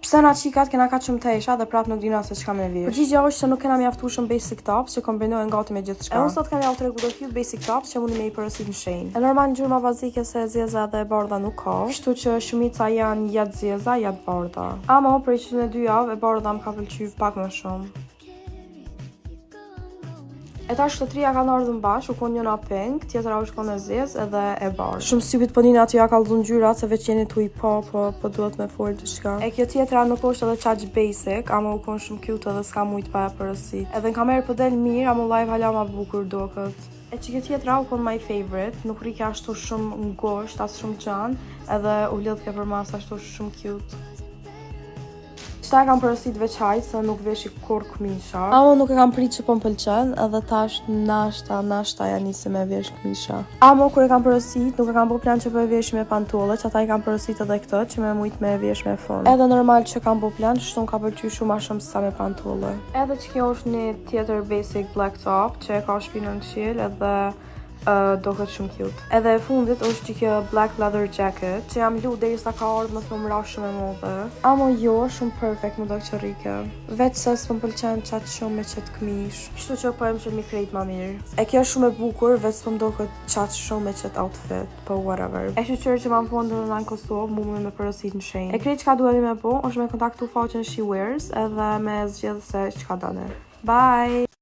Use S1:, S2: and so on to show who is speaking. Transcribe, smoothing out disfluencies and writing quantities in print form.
S1: Pse na qikat kena kaq shumë tesha dhe prap nuk dina se çka me vish. Përgjigjja është se nuk kena mjaftueshëm basic tops që kombinohen gati me gjithçka. E unë sot kam javë tregu do cute basic tops që mundi me i porosit në shenjë. E normal ngjyra bazike se e zeza dhe e bardha nuk ka, kështu që shumica janë ja të zeza, ja të bardha. Ama për çdo 2 javë e bardha më ka pëlqyer pak më shumë. E tash të trija kanë ardhur bashkë, u kon njëna pink, tjetra u shkon e zezë edhe e bardhë. Shumë stupid po nina aty ja ka dhënë ngjyrat se veç jeni tu i po duhet me fol diçka. E kjo tjetra nuk është edhe çaq basic, ama u kon shumë cute edhe s'ka mujt pa e porosit. Edhe në kamerë po del mirë, ama live hala ma bukur duket. E që kjo tjetra u kon my favorite, nuk rrike ashtu shumë ngosht, as shumë gjanë, edhe u lidh ke për mas ashtu shumë cute. Qëta e kam porosit veç hajt, se nuk veshi kur këmisha. Ama nuk e kam prit që po m'pëlqen, edhe tash nashta ja nisi me vesh këmisha. Ama kur e kam porosit, nuk e kam bo plan që po e vesh me pantolle, që ata i kam porosit edhe këtë, që me mujt me vesh me fund. Edhe normal që kam bo plan, që ka pëlqy shumë ma shumë sa me pantolle. Edhe që kjo është një tjetër basic black top, që e ka shpinën në qiell, edhe doket shumë cute. Edhe e fundit është që kjo black leather jacket, që jam lu derisa ka ardhur më shumë ra shumë e modhe. Amo jo, shumë perfect më do që rrike. Veç se s'm pëlqen qatë shumë me qëtë këmish. Kështu që po em që mi krejt ma mirë. E kjo është shumë e bukur, veç s'm do këtë qatë shumë me qëtë outfit, po whatever. E shqyqyrë që ma më fondë në Kosovë, mu me porosit në shenjë. E krejt qka duhet me po, është me kontaktu faqen She Wears, edhe me zgjedhë se qka dane. Bye!